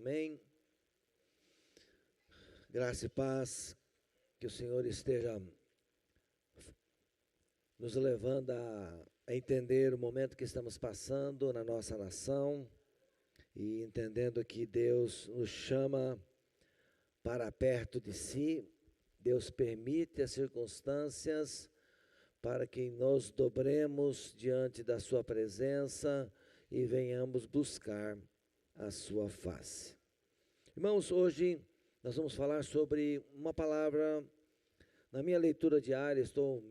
Amém. Graça e paz, que o Senhor esteja nos levando a entender o momento que estamos passando na nossa nação e entendendo que Deus nos chama para perto de si. Deus permite as circunstâncias para que nos dobremos diante da sua presença e venhamos buscar a sua face. Irmãos, hoje nós vamos falar sobre uma palavra. Na minha leitura diária, estou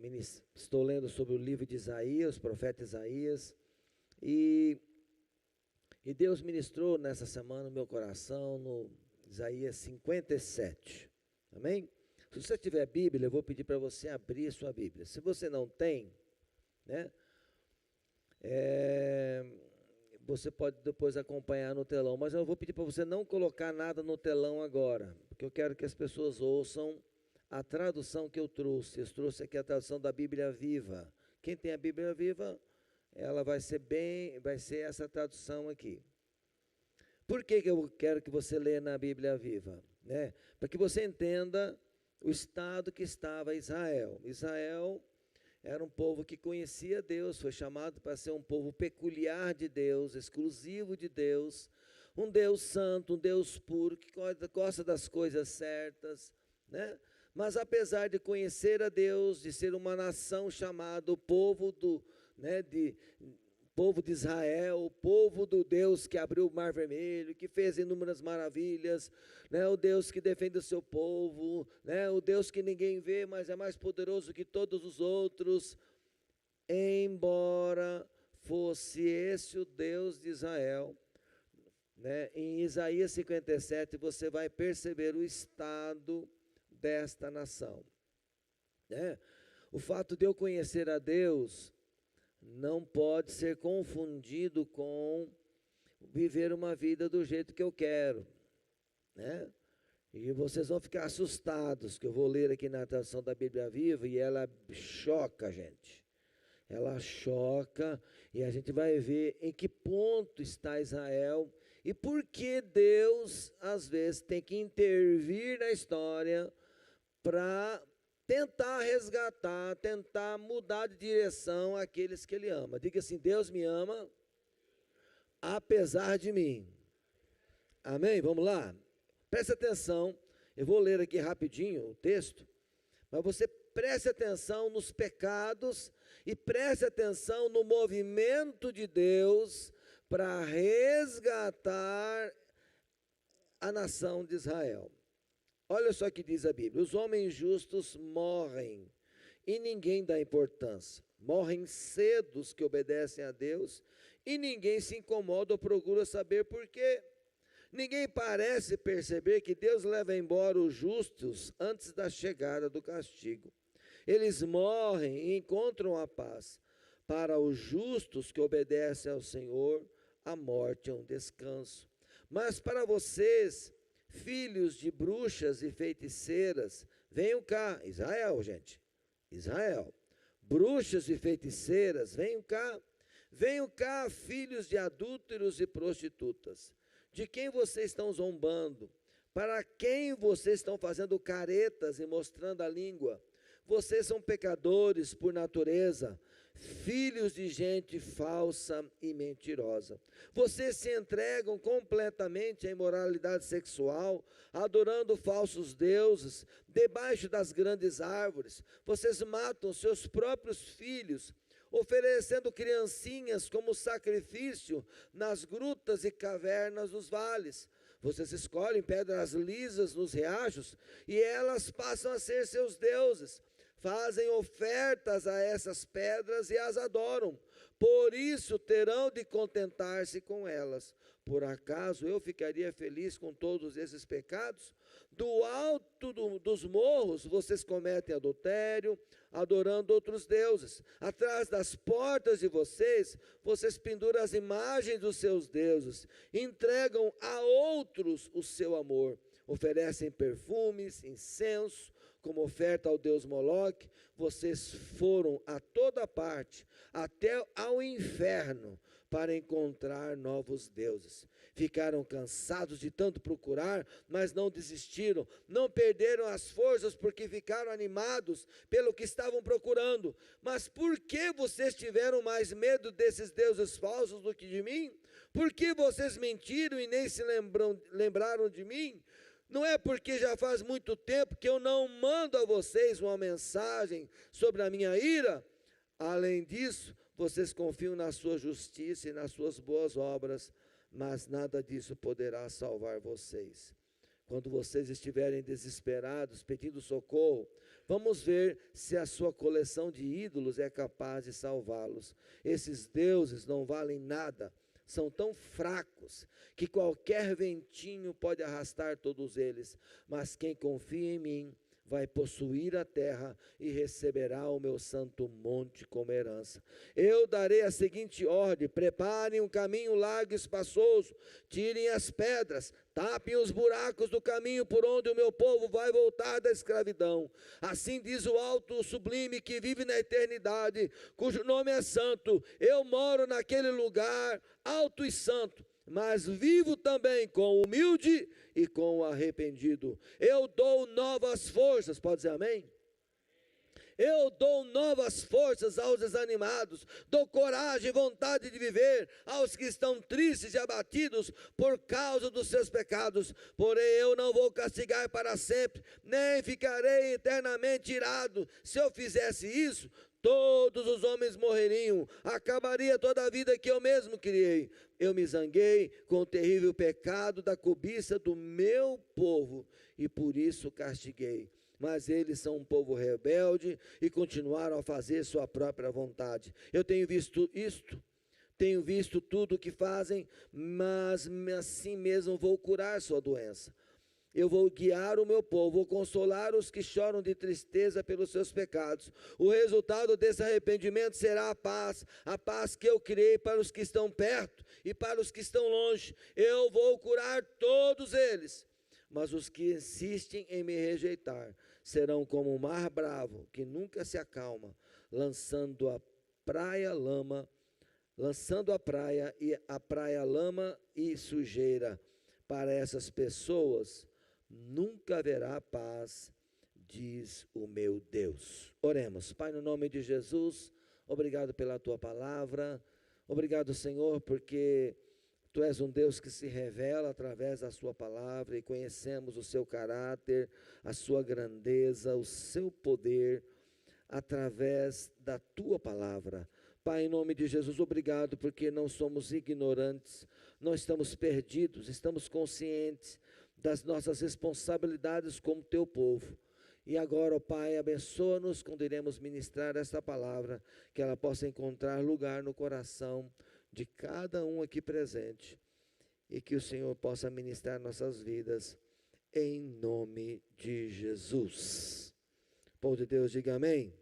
lendo sobre o livro de Isaías, o profeta Isaías, e Deus ministrou nessa semana no meu coração, no Isaías 57, amém? Se você tiver Bíblia, eu vou pedir para você abrir sua Bíblia. Se você não tem, né, você pode depois acompanhar no telão, mas eu vou pedir para você não colocar nada no telão agora, porque eu quero que as pessoas ouçam a tradução que eu trouxe. Eu trouxe aqui a tradução da Bíblia Viva. Quem tem a Bíblia Viva, ela vai ser essa tradução aqui. Por que eu quero que você leia na Bíblia Viva? Né? Para que você entenda o estado que estava Israel. Israel era um povo que conhecia Deus, foi chamado para ser um povo peculiar de Deus, exclusivo de Deus, um Deus santo, um Deus puro, que gosta das coisas certas, né? Mas apesar de conhecer a Deus, de ser uma nação chamada o povo povo de Israel, o povo do Deus que abriu o Mar Vermelho, que fez inúmeras maravilhas, né? O Deus que defende o seu povo, né? O Deus que ninguém vê, mas é mais poderoso que todos os outros. Embora fosse esse o Deus de Israel, né? Em Isaías 57 você vai perceber o estado desta nação, né? O fato de eu conhecer a Deus não pode ser confundido com viver uma vida do jeito que eu quero, né? E vocês vão ficar assustados, que eu vou ler aqui na tradução da Bíblia Viva, e ela choca a gente. Ela choca, e a gente vai ver em que ponto está Israel, e por que Deus, às vezes, tem que intervir na história para tentar resgatar, tentar mudar de direção aqueles que Ele ama. Diga assim: Deus me ama, apesar de mim. Amém? Vamos lá? Preste atenção, eu vou ler aqui rapidinho o texto, mas você preste atenção nos pecados e preste atenção no movimento de Deus para resgatar a nação de Israel. Olha só o que diz a Bíblia: os homens justos morrem e ninguém dá importância. Morrem cedo os que obedecem a Deus e ninguém se incomoda ou procura saber por quê. Ninguém parece perceber que Deus leva embora os justos antes da chegada do castigo. Eles morrem e encontram a paz. Para os justos que obedecem ao Senhor, a morte é um descanso. Mas para vocês, filhos de bruxas e feiticeiras, venham cá. Israel, gente, Israel. Bruxas e feiticeiras, venham cá. Venham cá, filhos de adúlteros e prostitutas. De quem vocês estão zombando? Para quem vocês estão fazendo caretas e mostrando a língua? Vocês são pecadores por natureza, filhos de gente falsa e mentirosa. Vocês se entregam completamente à imoralidade sexual, adorando falsos deuses, debaixo das grandes árvores. Vocês matam seus próprios filhos, oferecendo criancinhas como sacrifício nas grutas e cavernas dos vales. Vocês escolhem pedras lisas nos riachos e elas passam a ser seus deuses. Fazem ofertas a essas pedras e as adoram. Por isso terão de contentar-se com elas. Por acaso eu ficaria feliz com todos esses pecados? Do alto dos morros vocês cometem adultério, adorando outros deuses. Atrás das portas de vocês penduram as imagens dos seus deuses. Entregam a outros o seu amor. Oferecem perfumes, incenso, como oferta ao deus Moloque. Vocês foram a toda parte, até ao inferno, para encontrar novos deuses. Ficaram cansados de tanto procurar, mas não desistiram. Não perderam as forças porque ficaram animados pelo que estavam procurando. Mas por que vocês tiveram mais medo desses deuses falsos do que de mim? Por que vocês mentiram e nem se lembraram de mim? Não é porque já faz muito tempo que eu não mando a vocês uma mensagem sobre a minha ira? Além disso, vocês confiam na sua justiça e nas suas boas obras, mas nada disso poderá salvar vocês. Quando vocês estiverem desesperados, pedindo socorro, vamos ver se a sua coleção de ídolos é capaz de salvá-los. Esses deuses não valem nada, são tão fracos que qualquer ventinho pode arrastar todos eles. Mas quem confia em mim vai possuir a terra e receberá o meu santo monte como herança. Eu darei a seguinte ordem: preparem um caminho largo e espaçoso, tirem as pedras, tapem os buracos do caminho por onde o meu povo vai voltar da escravidão. Assim diz o alto, o sublime, que vive na eternidade, cujo nome é santo. Eu moro naquele lugar alto e santo, mas vivo também com o humilde e com o arrependido. Eu dou novas forças, pode dizer amém? Eu dou novas forças aos desanimados, dou coragem e vontade de viver aos que estão tristes e abatidos por causa dos seus pecados. Porém eu não vou castigar para sempre, nem ficarei eternamente irado. Se eu fizesse isso, todos os homens morreriam, acabaria toda a vida que eu mesmo criei. Eu me zanguei com o terrível pecado da cobiça do meu povo, e por isso castiguei. Mas eles são um povo rebelde e continuaram a fazer sua própria vontade. Eu tenho visto isto, tenho visto tudo o que fazem, mas assim mesmo vou curar sua doença. Eu vou guiar o meu povo, vou consolar os que choram de tristeza pelos seus pecados. O resultado desse arrependimento será a paz que eu criei para os que estão perto e para os que estão longe. Eu vou curar todos eles. Mas os que insistem em me rejeitar serão como o mar bravo, que nunca se acalma, lançando a praia lama e sujeira. Para essas pessoas nunca haverá paz, diz o meu Deus. Oremos. Pai, no nome de Jesus, obrigado pela tua palavra. Obrigado, Senhor, porque Tu és um Deus que se revela através da sua palavra, e conhecemos o seu caráter, a sua grandeza, o seu poder, através da tua palavra. Pai, em nome de Jesus, obrigado, porque não somos ignorantes, não estamos perdidos, estamos conscientes das nossas responsabilidades como teu povo. E agora, ó Pai, abençoa-nos quando iremos ministrar esta palavra, que ela possa encontrar lugar no coração de cada um aqui presente, e que o Senhor possa ministrar nossas vidas, em nome de Jesus. O povo de Deus, diga amém.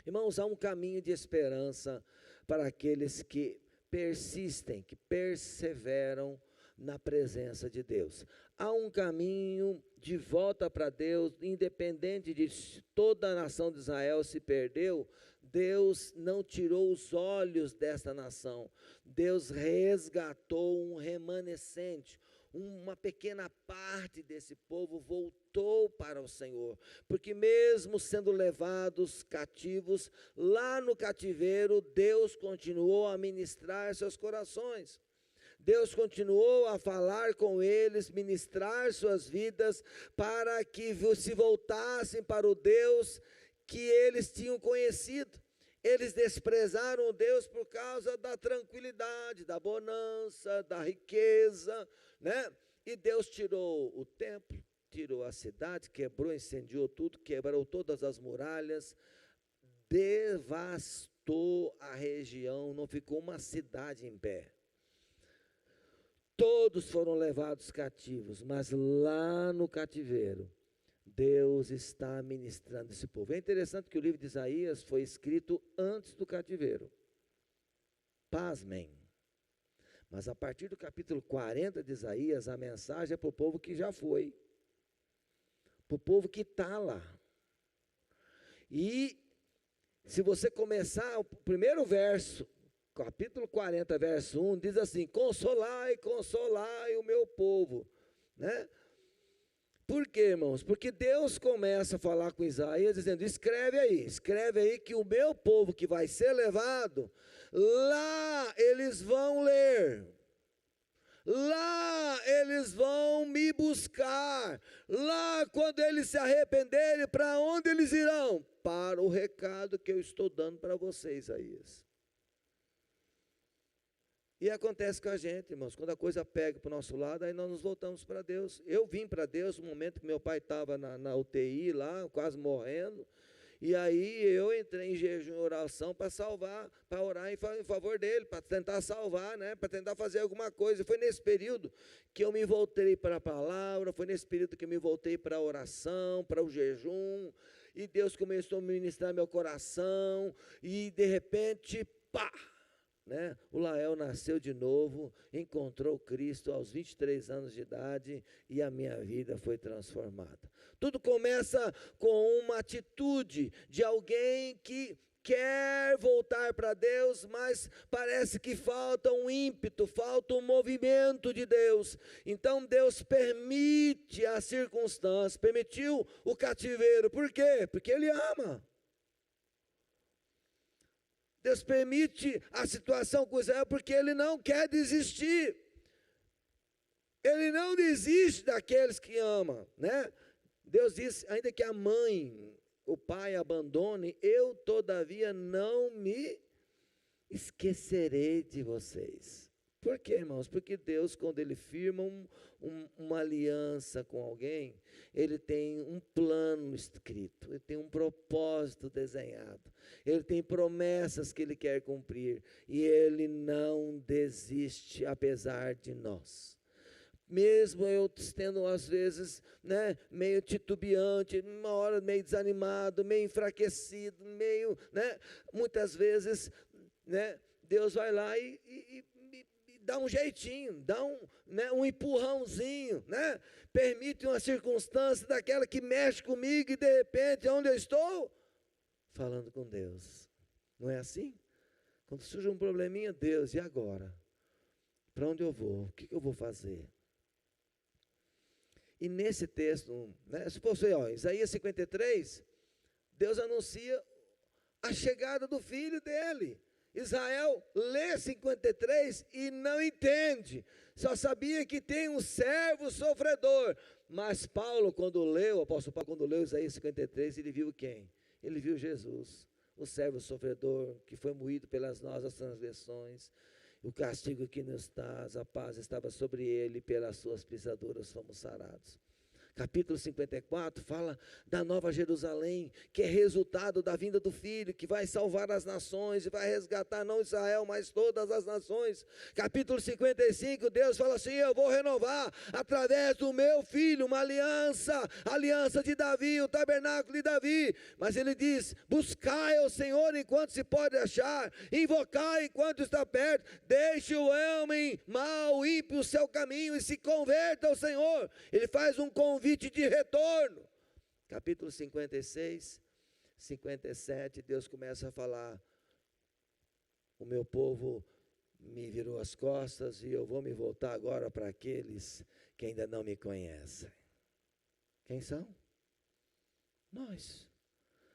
Irmãos, há um caminho de esperança para aqueles que persistem, que perseveram na presença de Deus. Há um caminho de volta para Deus, independente de toda a nação de Israel se perdeu. Deus não tirou os olhos desta nação. Deus resgatou um remanescente. Uma pequena parte desse povo voltou para o Senhor, porque mesmo sendo levados cativos, lá no cativeiro, Deus continuou a ministrar seus corações. Deus continuou a falar com eles, ministrar suas vidas, para que se voltassem para o Deus que eles tinham conhecido. Eles desprezaram Deus por causa da tranquilidade, da bonança, da riqueza, né? E Deus tirou o templo, tirou a cidade, quebrou, incendiou tudo, quebrou todas as muralhas, devastou a região, não ficou uma cidade em pé. Todos foram levados cativos, mas lá no cativeiro, Deus está ministrando esse povo. É interessante que o livro de Isaías foi escrito antes do cativeiro. Pasmem. Mas a partir do capítulo 40 de Isaías, a mensagem é para o povo que já foi. Para o povo que está lá. E se você começar o primeiro verso capítulo 40, verso 1, diz assim: consolai, consolai o meu povo, né? Por quê, irmãos? Porque Deus começa a falar com Isaías, dizendo: escreve aí que o meu povo que vai ser levado, lá eles vão ler, lá eles vão me buscar, lá quando eles se arrependerem, para onde eles irão? Para o recado que eu estou dando para vocês, Isaías. E acontece com a gente, irmãos, quando a coisa pega para o nosso lado, aí nós nos voltamos para Deus. Eu vim para Deus no momento que meu pai estava na UTI lá, quase morrendo, e aí eu entrei em jejum e oração para salvar, para orar em favor dele, para tentar salvar, né, para tentar fazer alguma coisa. Foi nesse período que eu me voltei para a palavra, foi nesse período que eu me voltei para a oração, para o jejum, e Deus começou a ministrar meu coração, e de repente, pá! Né? O Lael nasceu de novo, encontrou Cristo aos 23 anos de idade e a minha vida foi transformada. Tudo começa com uma atitude de alguém que quer voltar para Deus, mas parece que falta um ímpeto, falta um movimento de Deus. Então Deus permite as circunstâncias, permitiu o cativeiro. Por quê? Porque Ele ama. Deus permite a situação com Israel porque Ele não quer desistir. Ele não desiste daqueles que ama, né? Deus diz, ainda que a mãe, o pai abandone, eu todavia não me esquecerei de vocês. Por quê, irmãos? Porque Deus, quando Ele firma uma aliança com alguém, Ele tem um plano escrito, Ele tem um propósito desenhado, Ele tem promessas que Ele quer cumprir, e Ele não desiste, apesar de nós. Mesmo eu tendo às vezes, né, meio titubeante, uma hora meio desanimado, meio enfraquecido, meio, né, muitas vezes, né, Deus vai lá e dá um jeitinho, dá um empurrãozinho, né? Permite uma circunstância daquela que mexe comigo e de repente, onde eu estou? Falando com Deus. Não é assim? Quando surge um probleminha, Deus, e agora? Para onde eu vou? O que eu vou fazer? E nesse texto, né, se fosse, Isaías 53, Deus anuncia a chegada do filho dele. Israel lê 53 e não entende, só sabia que tem um servo sofredor, mas Paulo, o apóstolo Paulo, quando leu Isaías 53, ele viu quem? Ele viu Jesus, o servo sofredor, que foi moído pelas nossas transgressões, o castigo que nos traz a paz estava sobre ele, pelas suas pisaduras fomos sarados. Capítulo 54 fala da Nova Jerusalém, que é resultado da vinda do Filho, que vai salvar as nações e vai resgatar não Israel, mas todas as nações. Capítulo 55, Deus fala assim: eu vou renovar através do meu Filho uma aliança de Davi, o tabernáculo de Davi. Mas ele diz: buscai ao Senhor enquanto se pode achar, invocai enquanto está perto, deixe o homem mau, ímpio o seu caminho e se converta ao Senhor. Ele faz um convite de retorno. Capítulo 56, 57, Deus começa a falar: o meu povo me virou as costas e eu vou me voltar agora para aqueles que ainda não me conhecem. Quem são? Nós,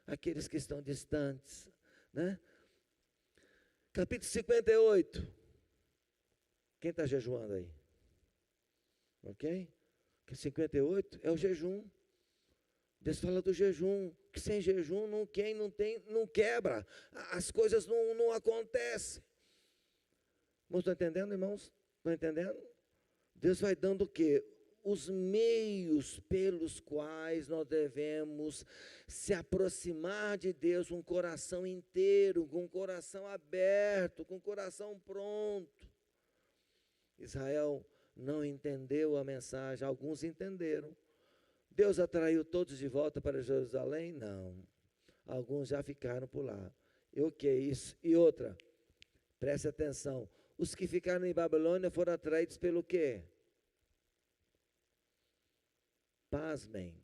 aqueles que estão distantes, né? Capítulo 58. Quem está jejuando aí? Ok? Que 58 é o jejum. Deus fala do jejum, que sem jejum não quebra, as coisas não acontecem. Irmãos, estão entendendo, irmãos? Estão entendendo? Deus vai dando o quê? Os meios pelos quais nós devemos se aproximar de Deus com o coração inteiro, com o coração aberto, com o coração pronto. Israel não entendeu a mensagem, alguns entenderam. Deus atraiu todos de volta para Jerusalém? Não. Alguns já ficaram por lá. E o que é isso? E outra, preste atenção, os que ficaram em Babilônia foram atraídos pelo quê? Pasmem.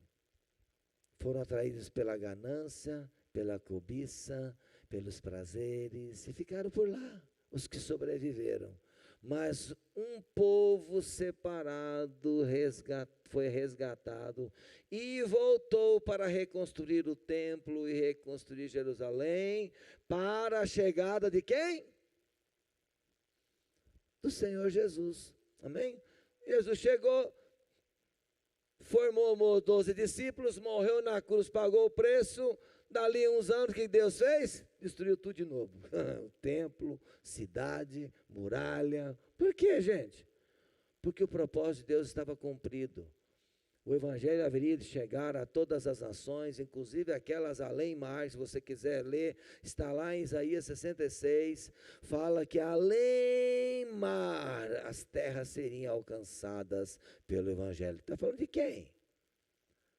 Foram atraídos pela ganância, pela cobiça, pelos prazeres, e ficaram por lá. os que sobreviveram. Mas um povo separado foi resgatado e voltou para reconstruir o templo e reconstruir Jerusalém, para a chegada de quem? Do Senhor Jesus. Amém? Jesus chegou, formou 12 discípulos, morreu na cruz, pagou o preço. Dali uns anos, o que Deus fez? Destruiu tudo de novo. O templo, cidade, muralha. Por quê, gente? Porque o propósito de Deus estava cumprido. O evangelho haveria de chegar a todas as nações, inclusive aquelas além mar. Se você quiser ler, está lá em Isaías 66, fala que além mar as terras seriam alcançadas pelo evangelho. Está falando de quem?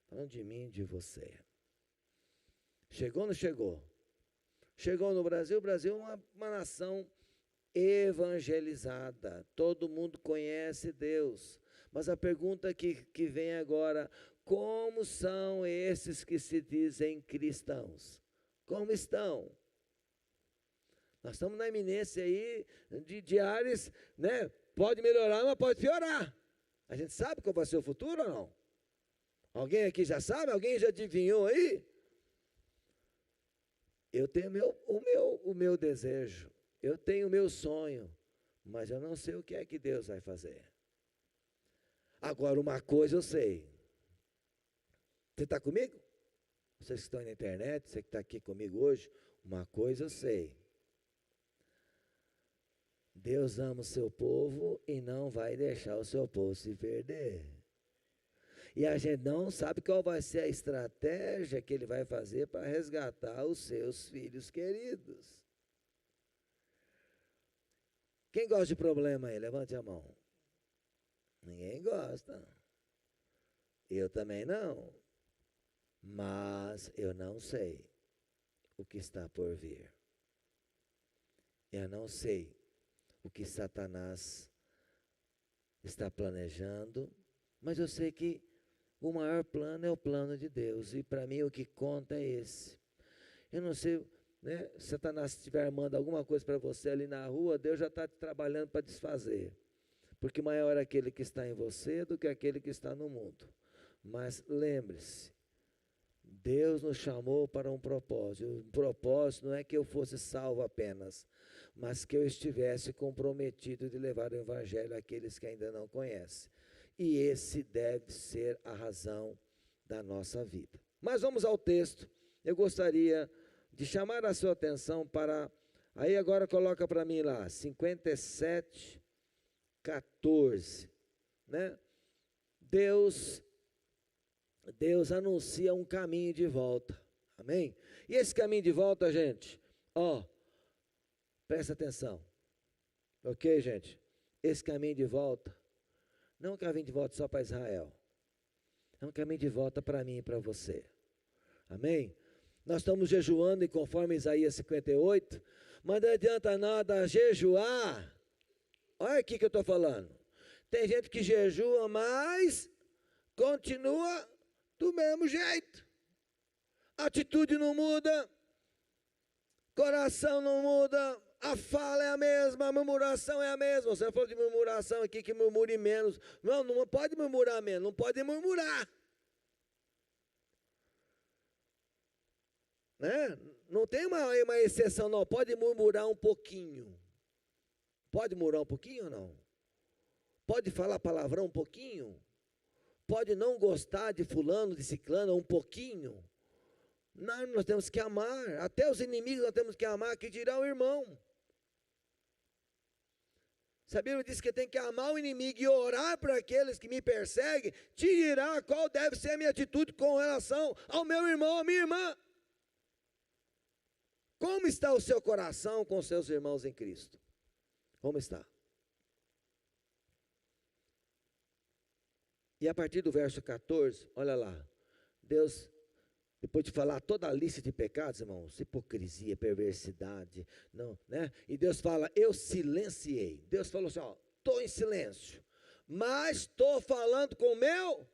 Falando de mim e de você. Chegou ou não chegou? Chegou no Brasil. O Brasil é uma nação evangelizada. Todo mundo conhece Deus. Mas a pergunta que vem agora: como são esses que se dizem cristãos? Como estão? Nós estamos na iminência aí de áreas, né? Pode melhorar, mas pode piorar. A gente sabe qual vai ser o futuro ou não? Alguém aqui já sabe? Alguém já adivinhou aí? Eu tenho o meu desejo, eu tenho o meu sonho, mas eu não sei o que é que Deus vai fazer. Agora, uma coisa eu sei. Você está comigo? Vocês que estão aí na internet, você que está aqui comigo hoje, uma coisa eu sei. Deus ama o seu povo e não vai deixar o seu povo se perder. E a gente não sabe qual vai ser a estratégia que ele vai fazer para resgatar os seus filhos queridos. Quem gosta de problema aí? Levante a mão. Ninguém gosta. Eu também não. Mas eu não sei o que está por vir. Eu não sei o que Satanás está planejando, mas eu sei que o maior plano é o plano de Deus, e para mim o que conta é esse. Eu não sei, né, se Satanás estiver armando alguma coisa para você ali na rua, Deus já está trabalhando para desfazer, porque maior é aquele que está em você do que aquele que está no mundo. Mas lembre-se, Deus nos chamou para um propósito. O propósito não é que eu fosse salvo apenas, mas que eu estivesse comprometido de levar o evangelho àqueles que ainda não conhecem. E esse deve ser a razão da nossa vida. Mas vamos ao texto. Eu gostaria de chamar a sua atenção para, aí agora coloca para mim lá, 57, 14, né? Deus anuncia um caminho de volta, amém? E esse caminho de volta, gente, presta atenção, ok, gente? Esse caminho de volta, não é um caminho de volta só para Israel, é um caminho de volta para mim e para você, amém? Nós estamos jejuando, e conforme Isaías 58, mas não adianta nada jejuar. Olha aqui que eu estou falando. Tem gente que jejua, mas continua do mesmo jeito. Atitude não muda, coração não muda, a fala é a mesma, a murmuração é a mesma. Você falou de murmuração aqui, que murmure menos. Não pode murmurar menos, não pode murmurar. Né? Não tem uma exceção, não. Pode murmurar um pouquinho. Pode murmurar um pouquinho ou não? Pode falar palavrão um pouquinho? Pode não gostar de fulano, de ciclano um pouquinho? Não, nós temos que amar. Até os inimigos nós temos que amar, que dirá o irmão. A Bíblia diz que tem que amar o inimigo e orar para aqueles que me perseguem. Te dirá qual deve ser a minha atitude com relação ao meu irmão, à minha irmã. Como está o seu coração com seus irmãos em Cristo? Como está? E a partir do verso 14, olha lá, Deus, depois de falar toda a lista de pecados, irmãos, hipocrisia, perversidade, não, né? E Deus fala, eu silenciei. Deus falou assim, estou em silêncio, mas estou falando com o meu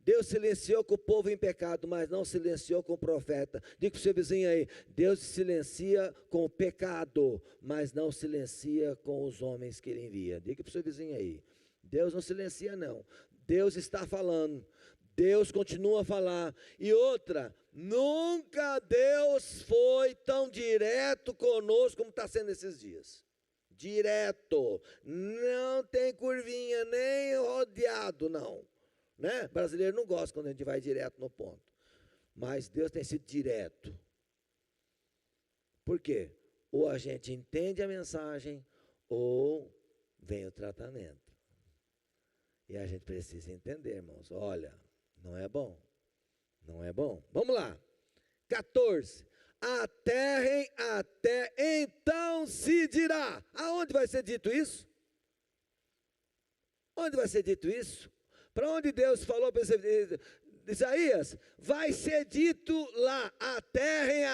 Deus silenciou com o povo em pecado, mas não silenciou com o profeta. Diga para o seu vizinho aí, Deus silencia com o pecado, mas não silencia com os homens que ele envia. Diga para o seu vizinho aí, Deus não silencia não, Deus está falando, Deus continua a falar. E outra, nunca Deus foi tão direto conosco como está sendo esses dias. Direto, não tem curvinha, nem rodeado não. Né? Brasileiro não gosta quando a gente vai direto no ponto, mas Deus tem sido direto. Por quê? Ou a gente entende a mensagem, ou vem o tratamento. E a gente precisa entender, irmãos, olha, não é bom, não é bom. Vamos lá, 14, aterrem até então se dirá. Aonde vai ser dito isso? Onde vai ser dito isso? Para onde Deus falou para Isaías? Vai ser dito lá, aterrem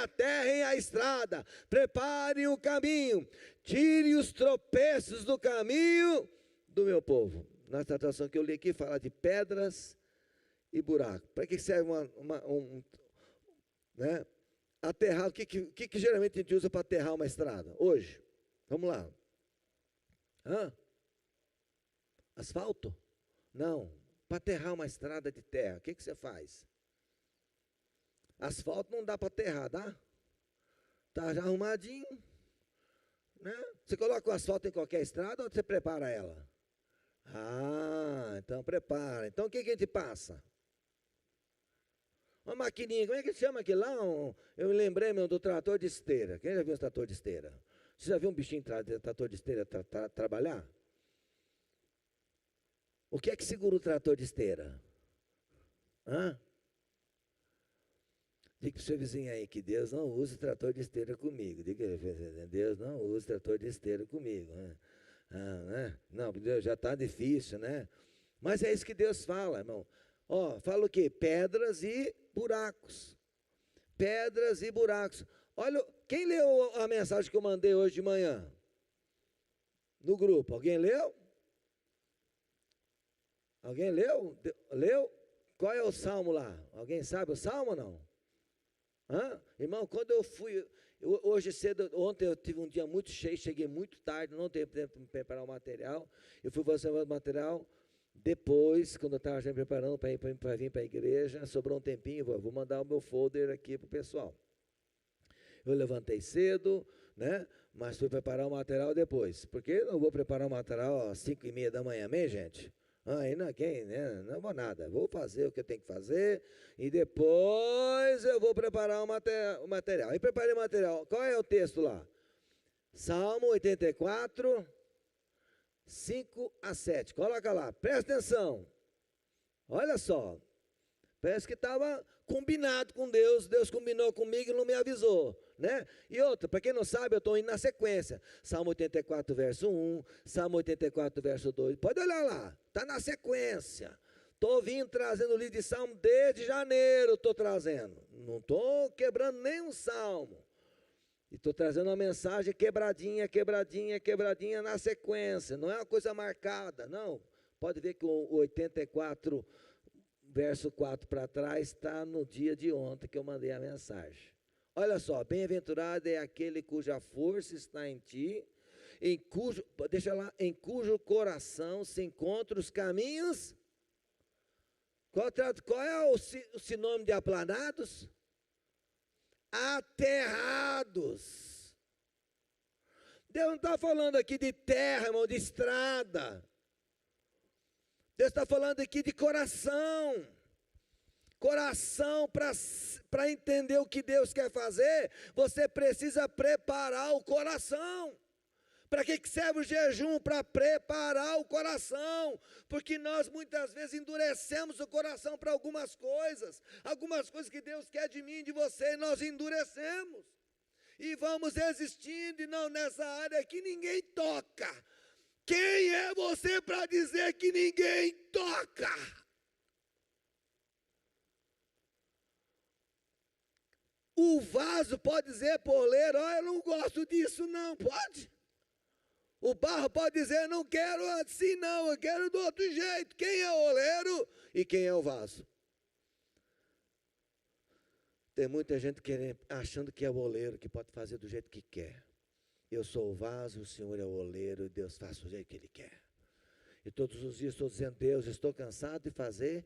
a estrada, preparem o caminho, tirem os tropeços do caminho do meu povo. Na tradução que eu li aqui, fala de pedras e buraco. Para que serve né? Aterrar, o que geralmente a gente usa para aterrar uma estrada? Hoje, vamos lá. Asfalto? Não. Para aterrar uma estrada de terra, o que você faz? Asfalto não dá para aterrar, dá? Está já arrumadinho, né? Você coloca o asfalto em qualquer estrada ou você prepara ela? Ah, então prepara. Então o que a gente passa? Uma maquininha, como é que chama aquilo lá? Eu me lembrei do trator de esteira. Quem já viu um trator de esteira? Você já viu um bichinho de trator de esteira trabalhar? O que é que segura o trator de esteira? Diga para o seu vizinho aí que Deus não usa o trator de esteira comigo. Diga, Deus não usa o trator de esteira comigo. Né? Não, Deus já está difícil, né? Mas é isso que Deus fala, irmão. Fala o quê? Pedras e buracos. Pedras e buracos. Olha, quem leu a mensagem que eu mandei hoje de manhã? No grupo, alguém leu? Alguém leu? Leu? Qual é o salmo lá? Alguém sabe o salmo ou não? Irmão, quando eu fui, hoje cedo, ontem eu tive um dia muito cheio, cheguei muito tarde, não teve tempo de preparar o material. Eu fui fazer o material depois, quando eu estava já me preparando para vir para a igreja, sobrou um tempinho, vou mandar o meu folder aqui para o pessoal. Eu levantei cedo, né? Mas fui preparar o material depois, porque eu não vou preparar o material às 5:30 da manhã, amém, gente? Aí não vou nada, vou fazer o que eu tenho que fazer e depois eu vou preparar o material. Aí preparei o material. Qual é o texto lá? Salmo 84, 5 a 7. Coloca lá, presta atenção. Olha só, parece que estava combinado com Deus, Deus combinou comigo e não me avisou, né? E outra, para quem não sabe, eu estou indo na sequência. Salmo 84, verso 1, Salmo 84, verso 2. Pode olhar lá, está na sequência. Estou vindo trazendo o livro de Salmo desde janeiro, estou trazendo. Não estou quebrando nenhum salmo. E estou trazendo uma mensagem quebradinha na sequência. Não é uma coisa marcada, não. Pode ver que o 84, verso 4 para trás, está no dia de ontem que eu mandei a mensagem. Olha só, bem-aventurado é aquele cuja força está em ti, em cujo coração se encontram os caminhos. Qual é o sinônimo de aplanados? Aterrados. Deus não está falando aqui de terra, irmão, de estrada. Deus está falando aqui de coração. Coração, para entender o que Deus quer fazer, você precisa preparar o coração. Para que serve o jejum? Para preparar o coração, porque nós muitas vezes endurecemos o coração para algumas coisas que Deus quer de mim e de você, nós endurecemos, e vamos existindo, e não nessa área que ninguém toca. Quem é você para dizer que ninguém toca? O vaso pode dizer por oleiro, eu não gosto disso não, pode? O barro pode dizer, não quero assim não, eu quero do outro jeito. Quem é o oleiro e quem é o vaso? Tem muita gente achando que é o oleiro, que pode fazer do jeito que quer. Eu sou o vaso, o Senhor é o oleiro, e Deus faz do jeito que Ele quer. E todos os dias estou dizendo: Deus, estou cansado de fazer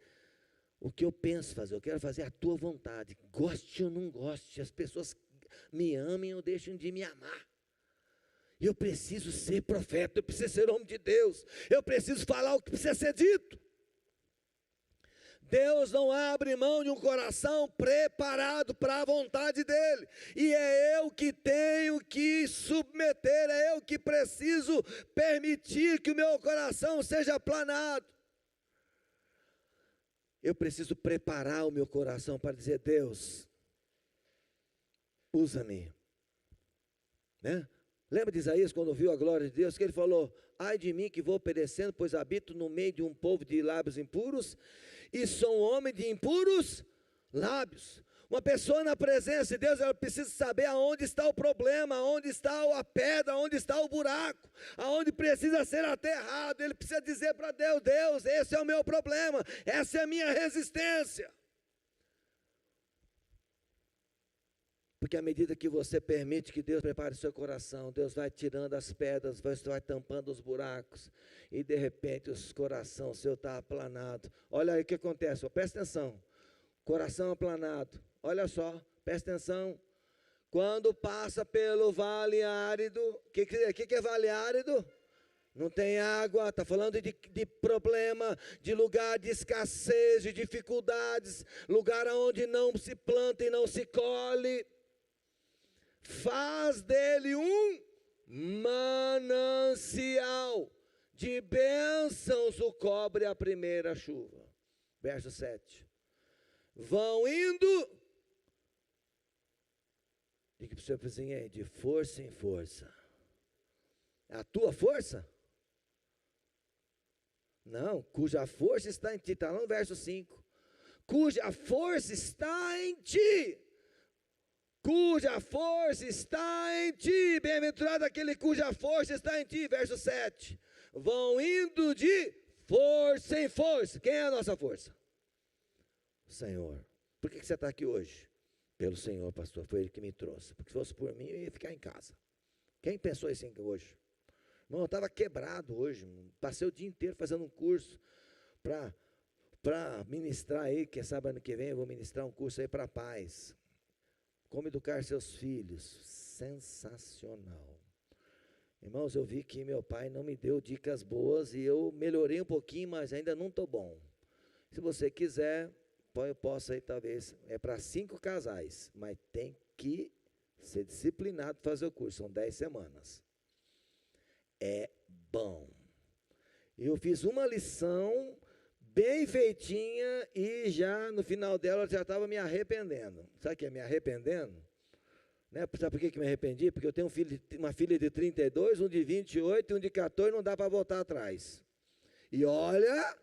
o que eu penso fazer, eu quero fazer a tua vontade, goste ou não goste, as pessoas me amem ou deixem de me amar. Eu preciso ser profeta, eu preciso ser homem de Deus, eu preciso falar o que precisa ser dito. Deus não abre mão de um coração preparado para a vontade dEle, e é eu que tenho que submeter, é eu que preciso permitir que o meu coração seja aplanado. Eu preciso preparar o meu coração para dizer: Deus, usa-me, né? Lembra de Isaías quando viu a glória de Deus, que ele falou: ai de mim que vou perecendo, pois habito no meio de um povo de lábios impuros, e sou um homem de impuros lábios. Uma pessoa na presença de Deus, ela precisa saber aonde está o problema, aonde está a pedra, aonde está o buraco, aonde precisa ser aterrado. Ele precisa dizer para Deus: Deus, esse é o meu problema, essa é a minha resistência. Porque à medida que você permite que Deus prepare o seu coração, Deus vai tirando as pedras, você vai tampando os buracos, e de repente o coração seu está aplanado. Olha aí o que acontece, presta atenção, coração aplanado, olha só, presta atenção, quando passa pelo vale árido, o que é vale árido? Não tem água, está falando de problema, de lugar de escassez, de dificuldades, lugar onde não se planta e não se colhe. Faz dele um manancial de bênçãos, o cobre a primeira chuva. Verso 7. Vão indo, diga para o seu vizinho aí, de força em força. A tua força? Não, cuja força está em ti, está lá no verso 5. Cuja força está em ti. Cuja força está em ti, bem-aventurado aquele cuja força está em ti, verso 7, vão indo de força em força. Quem é a nossa força? O Senhor. Por que você está aqui hoje? Pelo Senhor, pastor, foi Ele que me trouxe, porque se fosse por mim, eu ia ficar em casa. Quem pensou assim hoje? Irmão, eu estava quebrado hoje, passei o dia inteiro fazendo um curso para ministrar aí, quem sabe ano que vem eu vou ministrar um curso aí para pais. Como educar seus filhos, sensacional. Irmãos, eu vi que meu pai não me deu dicas boas e eu melhorei um pouquinho, mas ainda não estou bom. Se você quiser, eu posso aí talvez, é para 5 casais, mas tem que ser disciplinado para fazer o curso, são 10 semanas. É bom. Eu fiz uma lição bem feitinha e já no final dela eu já estava me arrependendo. Sabe o que é me arrependendo? Né? Sabe por que me arrependi? Porque eu tenho uma filha de 32, um de 28 e um de 14, não dá para voltar atrás. E olha,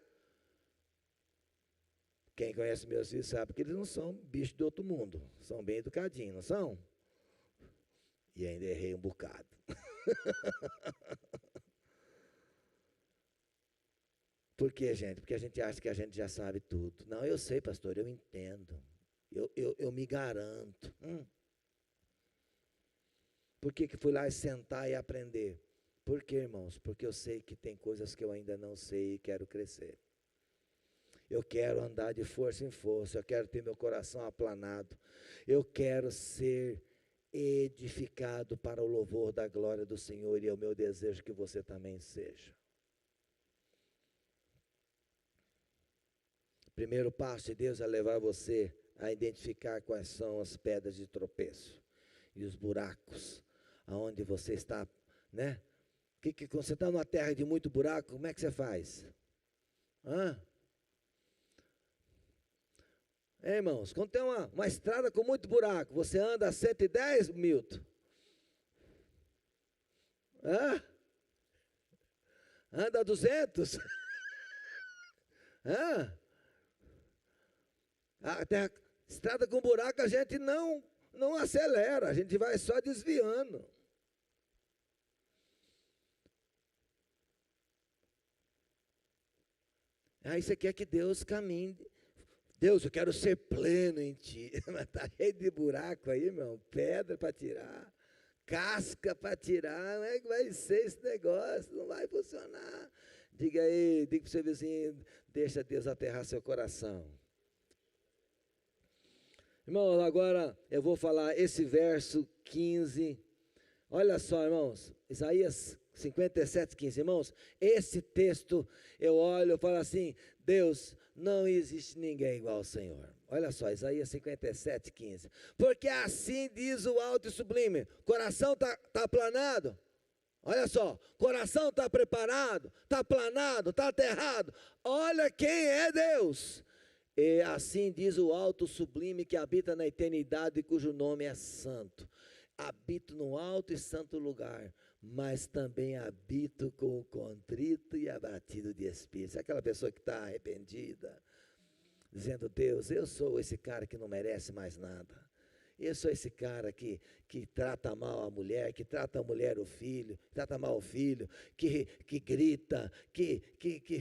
quem conhece meus filhos sabe que eles não são bichos de outro mundo, são bem educadinhos, não são? E ainda errei um bocado. Por quê, gente? Porque a gente acha que a gente já sabe tudo. Não, eu sei, pastor, eu entendo. Eu me garanto. Por que fui lá sentar e aprender? Por quê, irmãos? Porque eu sei que tem coisas que eu ainda não sei e quero crescer. Eu quero andar de força em força, eu quero ter meu coração aplanado. Eu quero ser edificado para o louvor da glória do Senhor, e é o meu desejo que você também seja. O primeiro passo de Deus é levar você a identificar quais são as pedras de tropeço e os buracos, aonde você está, né? Quando você está numa terra de muito buraco, como é que você faz? Irmãos, quando tem uma estrada com muito buraco, você anda a 110, Milton? Anda a 200? A estrada com buraco a gente não acelera, a gente vai só desviando. Aí você quer que Deus caminhe Deus, eu quero ser pleno em ti. Mas está cheio de buraco aí, irmão. Pedra para tirar, casca para tirar. Como é que vai ser esse negócio? Não vai funcionar. Diga aí, diga para o seu vizinho, deixa Deus aterrar seu coração. Irmãos, agora eu vou falar esse verso 15. Olha só, irmãos, Isaías 57, 15. Irmãos, esse texto eu olho e falo assim, Deus, não existe ninguém igual ao Senhor. Olha só, Isaías 57, 15. Porque assim diz o alto e sublime, coração está aplanado. Olha só, coração está preparado, está aplanado, está aterrado. Olha quem é Deus. E assim diz o alto sublime que habita na eternidade, cujo nome é santo. Habito no alto e santo lugar, mas também habito com o contrito e abatido de espírito. É aquela pessoa que está arrependida, dizendo, Deus, eu sou esse cara que não merece mais nada. Eu sou esse cara que trata mal a mulher, que trata a mulher o filho, trata mal o filho, que grita, que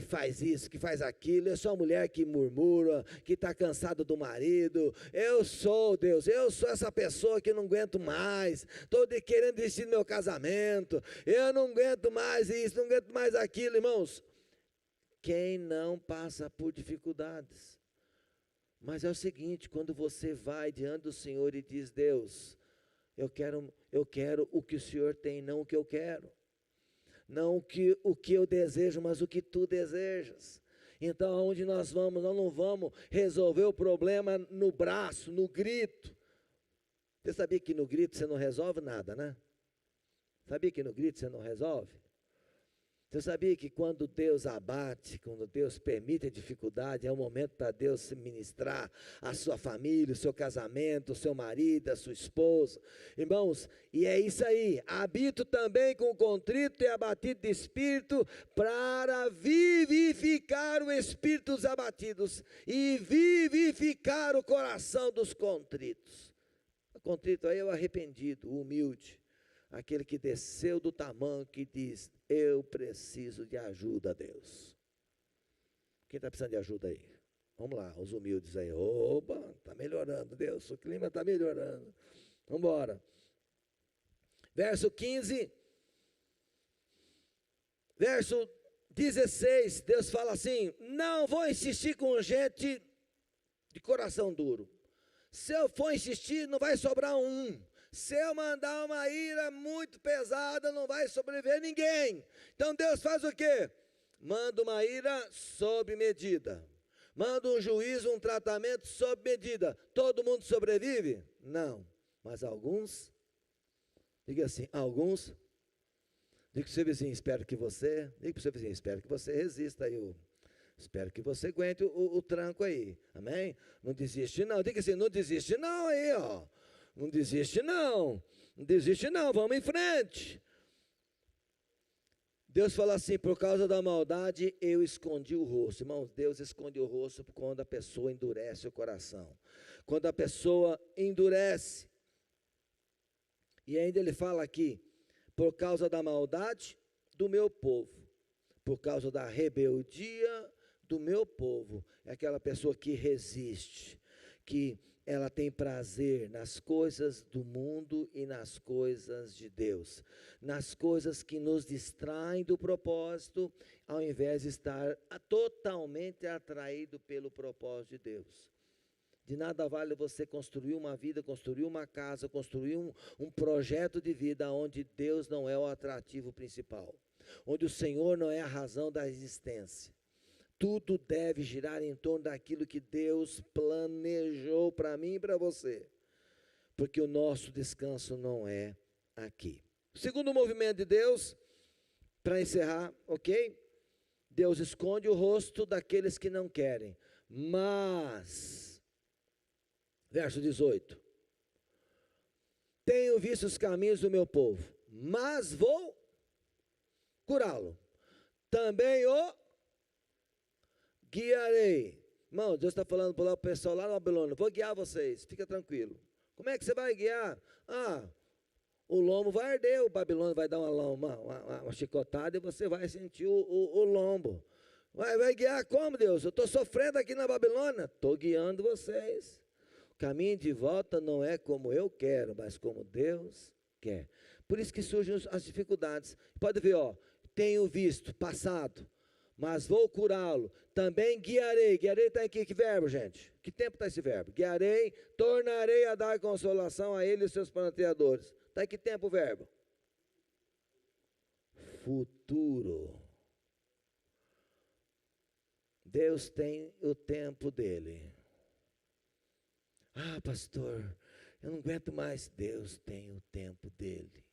faz isso, que faz aquilo. Eu sou a mulher que murmura, que está cansada do marido. Eu sou, Deus, eu sou essa pessoa que não aguento mais. Estou querendo desistir do meu casamento. Eu não aguento mais isso, não aguento mais aquilo, irmãos. Quem não passa por dificuldades? Mas é o seguinte, quando você vai diante do Senhor e diz, Deus, eu quero o que o Senhor tem, não o que eu quero. Não o que eu desejo, mas o que tu desejas. Então, aonde nós vamos, nós não vamos resolver o problema no braço, no grito. Você sabia que no grito você não resolve nada, né? Sabia que no grito você não resolve? Você sabia que quando Deus abate, quando Deus permite a dificuldade, é o momento para Deus se ministrar a sua família, o seu casamento, o seu marido, a sua esposa. Irmãos, e é isso aí, habito também com o contrito e abatido de espírito, para vivificar o espírito dos abatidos e vivificar o coração dos contritos. O contrito aí é o arrependido, o humilde. Aquele que desceu do tamanho, que diz, eu preciso de ajuda, Deus. Quem está precisando de ajuda aí? Vamos lá, os humildes aí. Opa, está melhorando, Deus, o clima está melhorando. Vamos embora. Verso 15. Verso 16, Deus fala assim, não vou insistir com gente de coração duro. Se eu for insistir, não vai sobrar um. Se eu mandar uma ira muito pesada, não vai sobreviver ninguém. Então Deus faz o quê? Manda uma ira sob medida. Manda um juízo, um tratamento sob medida. Todo mundo sobrevive? Não. Mas alguns, diga assim, alguns, diga para o seu vizinho, espero que você, diga para o seu vizinho, espero que você resista aí, espero que você aguente o tranco aí, amém? Não desiste não, diga assim, não desiste não aí, ó. Não desiste não, não desiste não, vamos em frente. Deus fala assim, por causa da maldade eu escondi o rosto. Irmãos, Deus esconde o rosto quando a pessoa endurece o coração. Quando a pessoa endurece. E ainda ele fala aqui, por causa da maldade do meu povo. Por causa da rebeldia do meu povo. É aquela pessoa que resiste, que ela tem prazer nas coisas do mundo e nas coisas de Deus, nas coisas que nos distraem do propósito, ao invés de estar totalmente atraído pelo propósito de Deus. De nada vale você construir uma vida, construir uma casa, construir um projeto de vida onde Deus não é o atrativo principal, onde o Senhor não é a razão da existência. Tudo deve girar em torno daquilo que Deus planejou para mim e para você, porque o nosso descanso não é aqui. O segundo movimento de Deus, para encerrar, ok? Deus esconde o rosto daqueles que não querem, mas, verso 18, tenho visto os caminhos do meu povo, mas vou curá-lo, também o guiarei. Irmão, Deus está falando para o pessoal lá na Babilônia, vou guiar vocês, fica tranquilo. Como é que você vai guiar? O lombo vai arder, o Babilônia vai dar uma chicotada e você vai sentir o lombo. Vai guiar como, Deus? Eu estou sofrendo aqui na Babilônia. Estou guiando vocês. O caminho de volta não é como eu quero, mas como Deus quer. Por isso que surgem as dificuldades. Pode ver, ó, tenho visto, passado, mas vou curá-lo. Também guiarei. Guiarei está em que verbo, gente? Que tempo está esse verbo? Guiarei, tornarei a dar consolação a ele e os seus planteadores. Está em que tempo o verbo? Futuro. Deus tem o tempo dele. Ah, pastor, eu não aguento mais. Deus tem o tempo dele.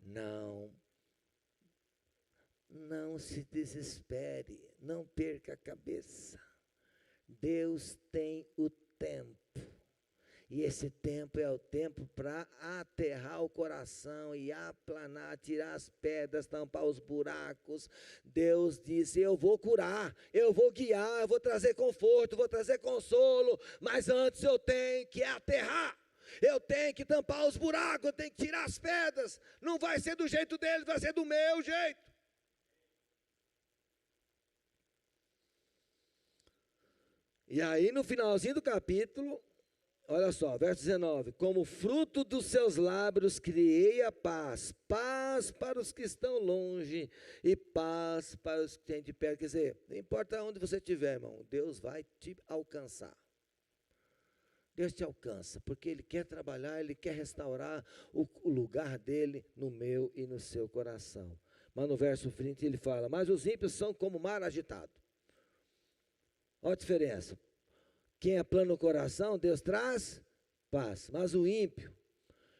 Não se desespere, não perca a cabeça. Deus tem o tempo. E esse tempo é o tempo para aterrar o coração e aplanar, tirar as pedras, tampar os buracos. Deus disse, eu vou curar, eu vou guiar, eu vou trazer conforto, vou trazer consolo, mas antes eu tenho que aterrar. Eu tenho que tampar os buracos, eu tenho que tirar as pedras. Não vai ser do jeito deles, vai ser do meu jeito. E aí no finalzinho do capítulo, olha só, verso 19, como fruto dos seus lábios criei a paz, paz para os que estão longe e paz para os que têm de perto. Quer dizer, não importa onde você estiver, irmão, Deus vai te alcançar. Deus te alcança, porque Ele quer trabalhar, Ele quer restaurar o lugar dEle no meu e no seu coração. Mas no verso 20 ele fala, mas os ímpios são como mar agitado. Olha a diferença. Quem é plano no coração, Deus traz paz. Mas o ímpio,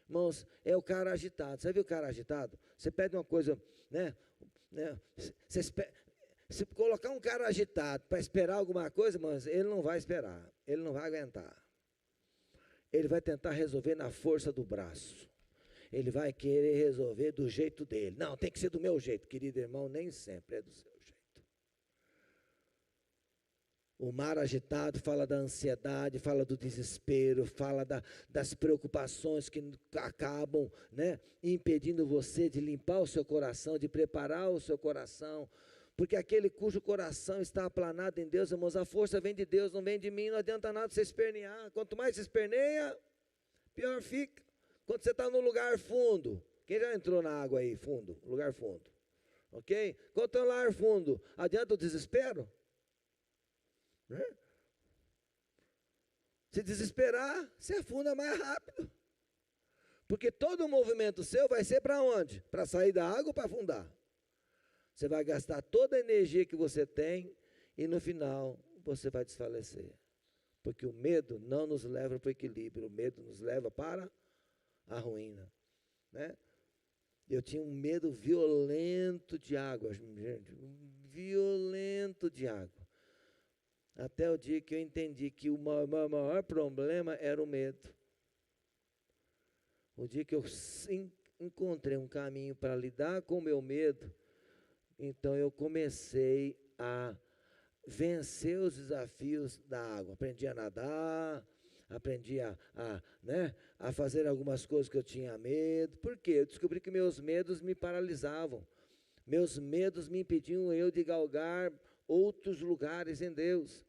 irmãos, é o cara agitado. Você viu o cara agitado? Você pede uma coisa, né? Se colocar um cara agitado para esperar alguma coisa, irmãos, ele não vai esperar. Ele não vai aguentar. Ele vai tentar resolver na força do braço. Ele vai querer resolver do jeito dele. Não, tem que ser do meu jeito, querido irmão, nem sempre é do seu jeito. O mar agitado fala da ansiedade, fala do desespero, fala das preocupações que acabam, né, impedindo você de limpar o seu coração, de preparar o seu coração. Porque aquele cujo coração está aplanado em Deus, irmãos, a força vem de Deus, não vem de mim, não adianta nada você espernear. Quanto mais você esperneia, pior fica. Quando você está no lugar fundo, quem já entrou na água aí, fundo, lugar fundo, ok? Quando está no lugar fundo, adianta o desespero? Né? Se desesperar, você afunda mais rápido. Porque todo o movimento seu vai ser para onde? Para sair da água ou para afundar? Você vai gastar toda a energia que você tem e no final você vai desfalecer. Porque o medo não nos leva para o equilíbrio, o medo nos leva para a ruína. Né? Eu tinha um medo violento de água, gente, violento de água. Até o dia que eu entendi que o maior problema era o medo. O dia que eu encontrei um caminho para lidar com o meu medo, então eu comecei a vencer os desafios da água. Aprendi a nadar, aprendi a fazer algumas coisas que eu tinha medo. Por quê? Eu descobri que meus medos me paralisavam. Meus medos me impediam eu de galgar outros lugares em Deus.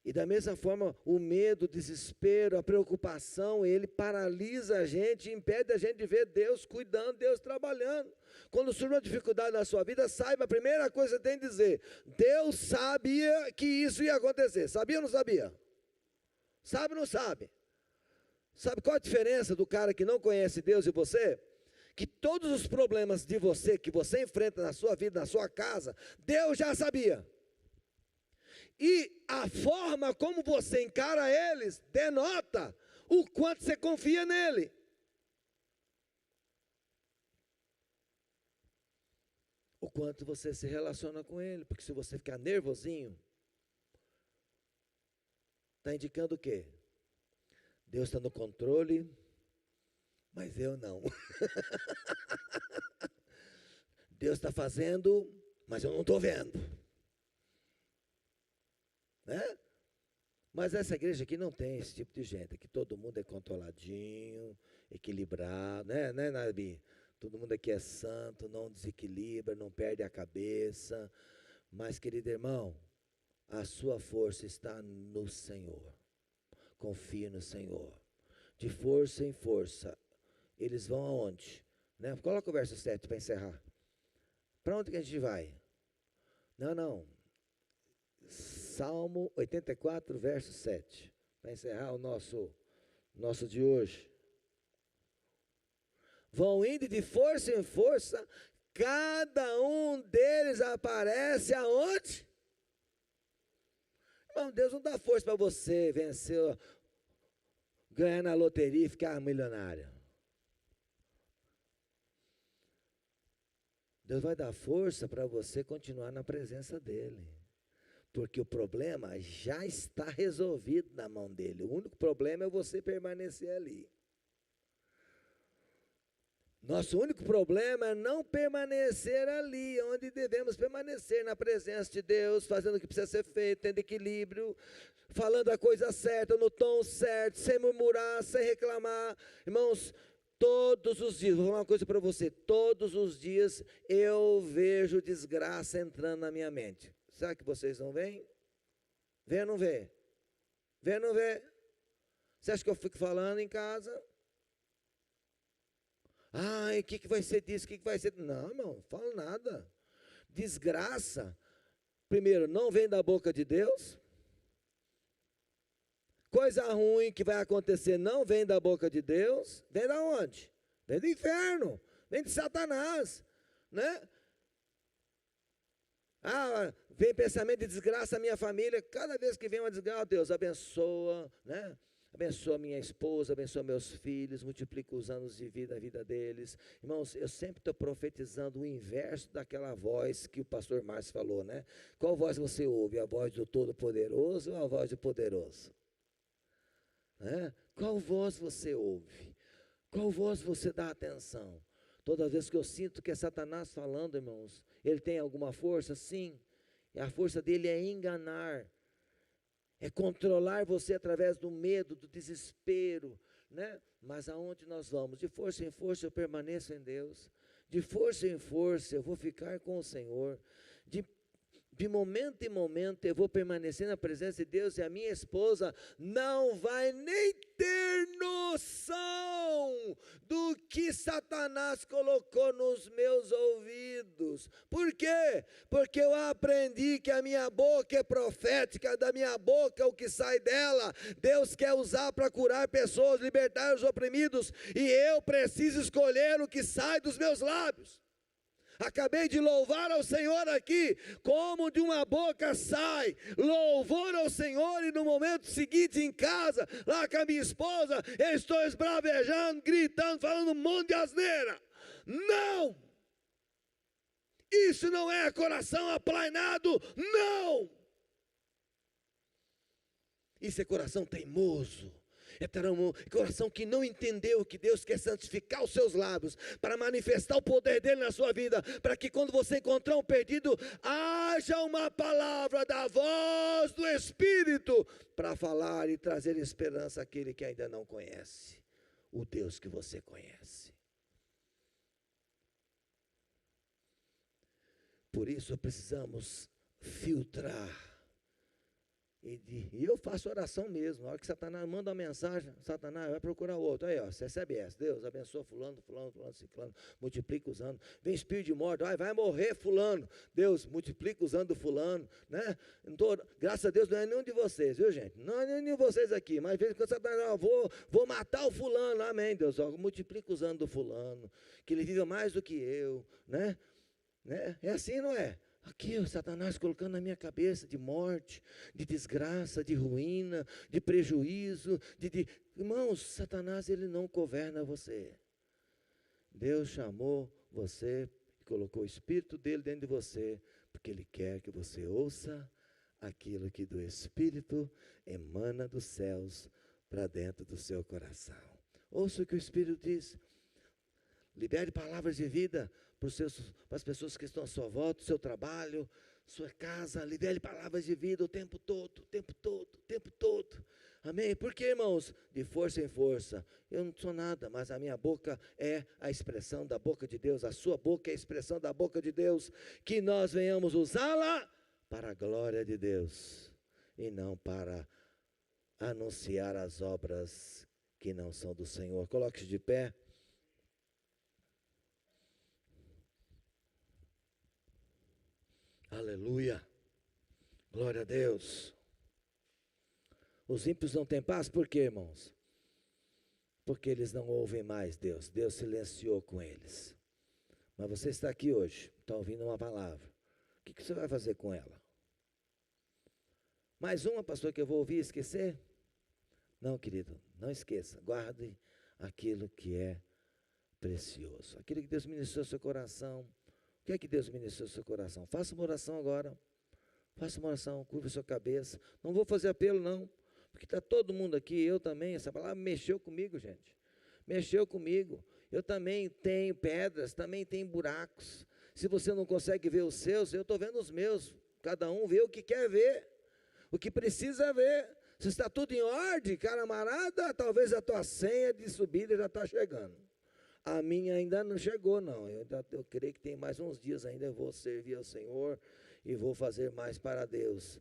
E da mesma forma, o medo, o desespero, a preocupação, ele paralisa a gente, impede a gente de ver Deus cuidando, Deus trabalhando. Quando surge uma dificuldade na sua vida, saiba, a primeira coisa que você tem que dizer, Deus sabia que isso ia acontecer. Sabia ou não sabia? Sabe ou não sabe? Sabe qual a diferença do cara que não conhece Deus e você? Que todos os problemas de você, que você enfrenta na sua vida, na sua casa, Deus já sabia. E a forma como você encara eles denota o quanto você confia nele. O quanto você se relaciona com ele. Porque se você ficar nervosinho, está indicando o quê? Deus está no controle, mas eu não. Deus está fazendo, mas eu não estou vendo. Né? Mas essa igreja aqui não tem esse tipo de gente. Aqui todo mundo é controladinho, equilibrado, né, Nabi? Todo mundo aqui é santo, não desequilibra, não perde a cabeça. Mas, querido irmão, a sua força está no Senhor. Confie no Senhor. De força em força. Eles vão aonde? Né? Coloca o verso 7 para encerrar. Para onde que a gente vai? Não. Salmo 84, verso 7. Para encerrar o nosso de hoje. Vão indo de força em força, cada um deles aparece aonde? Irmão, Deus não dá força para você vencer, ganhar na loteria e ficar milionário. Deus vai dar força para você continuar na presença dEle. Porque o problema já está resolvido na mão dEle. O único problema é você permanecer ali. Nosso único problema é não permanecer ali, onde devemos permanecer, na presença de Deus, fazendo o que precisa ser feito, tendo equilíbrio, falando a coisa certa, no tom certo, sem murmurar, sem reclamar. Irmãos, todos os dias, vou falar uma coisa para você, todos os dias eu vejo desgraça entrando na minha mente. Será que vocês não veem? Vê ou não vê? Vê ou não vê? Você acha que eu fico falando em casa? Ai, o que vai ser disso? O que vai ser? Não, irmão, não falo nada. Desgraça, primeiro, não vem da boca de Deus. Coisa ruim que vai acontecer não vem da boca de Deus. Vem da onde? Vem do inferno, vem de Satanás, né? Vem pensamento de desgraça na minha família. Cada vez que vem uma desgraça, Deus abençoa, né? Abençoa minha esposa, abençoa meus filhos, multiplica os anos de vida, a vida deles. Irmãos, eu sempre estou profetizando o inverso daquela voz que o pastor Márcio falou, né? Qual voz você ouve? A voz do Todo-Poderoso ou a voz do Poderoso? Né? Qual voz você ouve? Qual voz você dá atenção? Toda vez que eu sinto que é Satanás falando, irmãos, ele tem alguma força? Sim. E a força dele é enganar. É controlar você através do medo, do desespero, né? Mas aonde nós vamos? De força em força eu permaneço em Deus. De força em força eu vou ficar com o Senhor. De momento em momento eu vou permanecer na presença de Deus, e a minha esposa não vai nem ter noção do que Satanás colocou nos meus ouvidos. Por quê? Porque eu aprendi que a minha boca é profética, da minha boca o que sai dela, Deus quer usar para curar pessoas, libertar os oprimidos, e eu preciso escolher o que sai dos meus lábios. Acabei de louvar ao Senhor aqui, como de uma boca sai louvor ao Senhor, e no momento seguinte em casa, lá com a minha esposa, eu estou esbravejando, gritando, falando um monte de asneira. Não! Isso não é coração aplainado, não! Isso é coração teimoso. É coração que não entendeu que Deus quer santificar os seus lábios para manifestar o poder dele na sua vida, para que quando você encontrar um perdido, haja uma palavra da voz do Espírito para falar e trazer esperança àquele que ainda não conhece o Deus que você conhece. Por isso precisamos filtrar. E eu faço oração mesmo. Na hora que Satanás manda uma mensagem, Satanás vai procurar outro. Aí, ó, você recebe essa. Deus abençoa fulano, ciclano, multiplica os anos. Vem espírito de morte, vai morrer fulano. Deus multiplica os anos do fulano, né? Graças a Deus não é nenhum de vocês, viu, gente? Não é nenhum de vocês aqui, mas às vezes quando Satanás, vou matar o fulano, amém, Deus, ó, multiplica os anos do fulano, que ele viva mais do que eu, né? É assim, não é? Aqui o Satanás colocando na minha cabeça de morte, de desgraça, de ruína, de prejuízo, Irmãos, Satanás ele não governa você. Deus chamou você e colocou o Espírito dele dentro de você, porque ele quer que você ouça aquilo que do Espírito emana dos céus para dentro do seu coração. Ouça o que o Espírito diz. Libere palavras de vida para as pessoas que estão à sua volta, do seu trabalho, sua casa, libere palavras de vida o tempo todo, o tempo todo, o tempo todo. Amém? Por quê, irmãos? De força em força. Eu não sou nada, mas a minha boca é a expressão da boca de Deus, a sua boca é a expressão da boca de Deus, que nós venhamos usá-la para a glória de Deus, e não para anunciar as obras que não são do Senhor. Coloque-se de pé. Aleluia. Glória a Deus. Os ímpios não têm paz, por quê, irmãos? Porque eles não ouvem mais Deus. Deus silenciou com eles. Mas você está aqui hoje, está ouvindo uma palavra. O que você vai fazer com ela? Mais uma, pastor, que eu vou ouvir e esquecer? Não, querido, não esqueça. Guarde aquilo que é precioso. Aquilo que Deus ministrou no seu coração. O que é que Deus ministrou no seu coração? Faça uma oração agora. Faça uma oração, curva a sua cabeça. Não vou fazer apelo, não. Porque está todo mundo aqui, eu também, essa palavra mexeu comigo, gente. Mexeu comigo. Eu também tenho pedras, também tenho buracos. Se você não consegue ver os seus, eu estou vendo os meus. Cada um vê o que quer ver, o que precisa ver. Se está tudo em ordem, camarada, talvez a tua senha de subida já está chegando. A minha ainda não chegou, não. Eu creio que tem mais uns dias ainda, eu vou servir ao Senhor e vou fazer mais para Deus.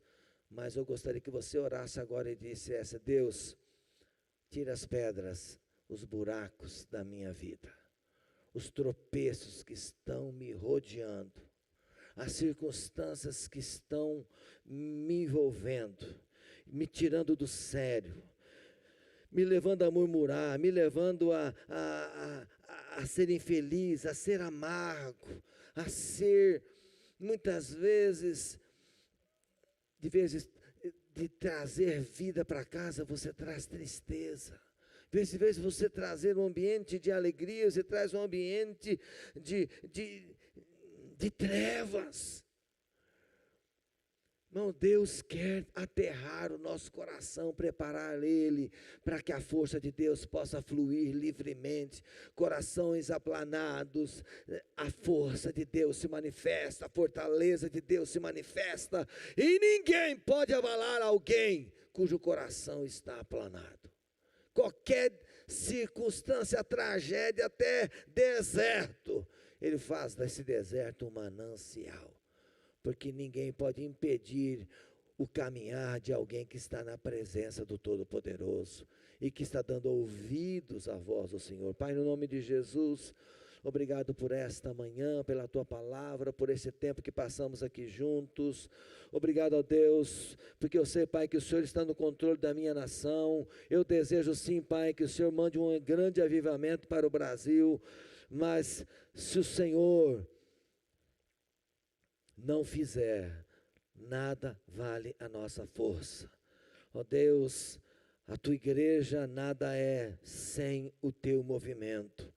Mas eu gostaria que você orasse agora e dissesse: Deus, tira as pedras, os buracos da minha vida, os tropeços que estão me rodeando, as circunstâncias que estão me envolvendo, me tirando do sério, me levando a murmurar, me levando a ser infeliz, a ser amargo, a ser, muitas vezes, de trazer vida para casa, você traz tristeza. De vez você trazer um ambiente de alegria, você traz um ambiente de trevas. Irmão, Deus quer aterrar o nosso coração, preparar ele para que a força de Deus possa fluir livremente. Corações aplanados, a força de Deus se manifesta, a fortaleza de Deus se manifesta, e ninguém pode abalar alguém cujo coração está aplanado. Qualquer circunstância, tragédia, até deserto, ele faz desse deserto um manancial. Porque ninguém pode impedir o caminhar de alguém que está na presença do Todo-Poderoso e que está dando ouvidos à voz do Senhor. Pai, no nome de Jesus, obrigado por esta manhã, pela Tua palavra, por esse tempo que passamos aqui juntos. Obrigado a Deus, porque eu sei, Pai, que o Senhor está no controle da minha nação. Eu desejo sim, Pai, que o Senhor mande um grande avivamento para o Brasil, mas se o Senhor não fizer, nada vale a nossa força. Ó Deus, a tua igreja nada é sem o teu movimento.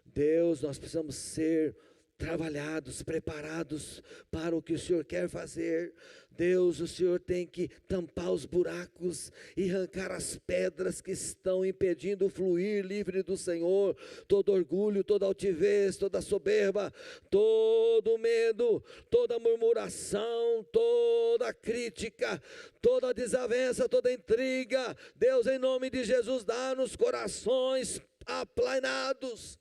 Deus, nós precisamos ser trabalhados, preparados para o que o Senhor quer fazer. Deus, o Senhor tem que tampar os buracos e arrancar as pedras que estão impedindo o fluir livre do Senhor. Todo orgulho, toda altivez, toda soberba, todo medo, toda murmuração, toda crítica, toda desavença, toda intriga. Deus, em nome de Jesus, dá-nos corações aplanados.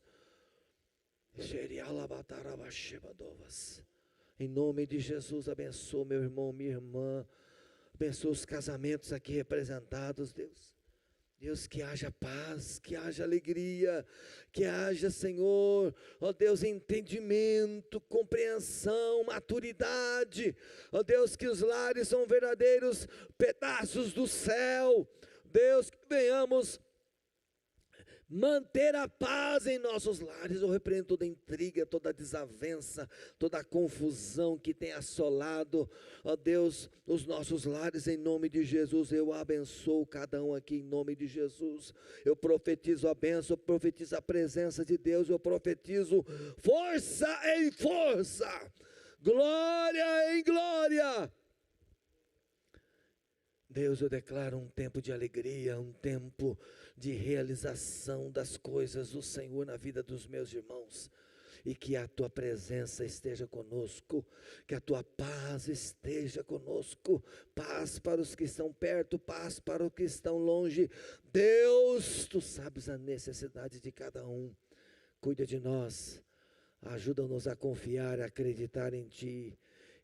Em nome de Jesus, abençoa meu irmão, minha irmã, abençoa os casamentos aqui representados, Deus. Deus, que haja paz, que haja alegria, que haja, Senhor, ó Deus, entendimento, compreensão, maturidade, ó Deus, que os lares são verdadeiros pedaços do céu. Deus, que venhamos manter a paz em nossos lares. Eu repreendo toda intriga, toda desavença, toda confusão que tem assolado, ó Deus, os nossos lares, em nome de Jesus. Eu abençoo cada um aqui em nome de Jesus. Eu profetizo a bênção, eu profetizo a presença de Deus, eu profetizo força em força, glória em glória. Deus, eu declaro um tempo de alegria, um tempo de realização das coisas do Senhor na vida dos meus irmãos. e que a tua presença esteja conosco, que a tua paz esteja conosco, paz para os que estão perto, paz para os que estão longe. Deus, tu sabes a necessidade de cada um, cuida de nós, ajuda-nos a confiar, a acreditar em ti,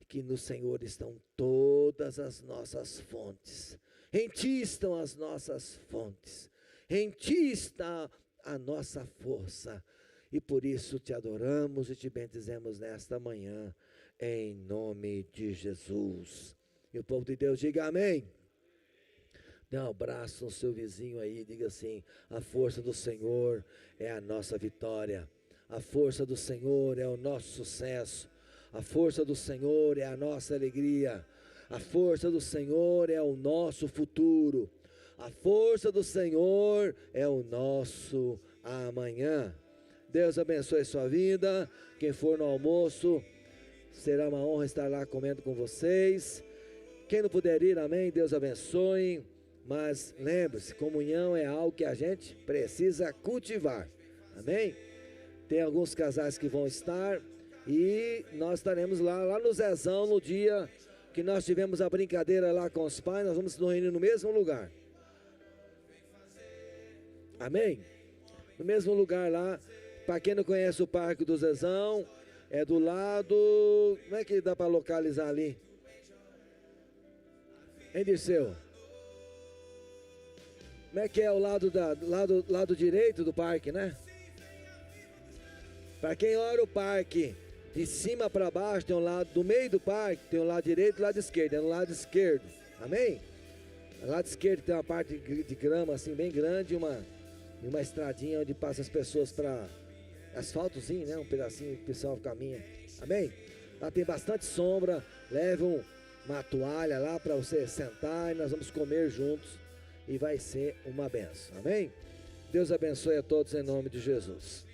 que no Senhor estão todas as nossas fontes, em ti estão as nossas fontes, em ti está a nossa força, e por isso te adoramos e te bendizemos nesta manhã, em nome de Jesus. E o povo de Deus diga amém. Dê um abraço no seu vizinho aí, diga assim: a força do Senhor é a nossa vitória, a força do Senhor é o nosso sucesso, a força do Senhor é a nossa alegria, a força do Senhor é o nosso futuro, a força do Senhor é o nosso amanhã. Deus abençoe a sua vida. Quem for no almoço, será uma honra estar lá comendo com vocês. Quem não puder ir, amém, Deus abençoe. Mas lembre-se, comunhão é algo que a gente precisa cultivar, amém? Tem alguns casais que vão estar, e nós estaremos lá no Zezão, no dia que nós tivemos a brincadeira lá com os pais. Nós vamos nos reunir no mesmo lugar, amém? No mesmo lugar lá. Para quem não conhece o Parque do Zezão, é do lado, como é que dá para localizar ali? Hein, Dirceu? Como é que é o lado direito do parque, né? Para quem olha o parque de cima para baixo, tem um lado do meio do parque, tem o lado direito e o lado esquerdo, é no lado esquerdo, amém? No lado esquerdo tem uma parte de grama assim bem grande, e uma estradinha onde passa as pessoas para asfaltozinho, né? Um pedacinho que o pessoal caminha, amém? Lá tem bastante sombra, leva uma toalha lá para você sentar e nós vamos comer juntos e vai ser uma benção, amém? Deus abençoe a todos em nome de Jesus.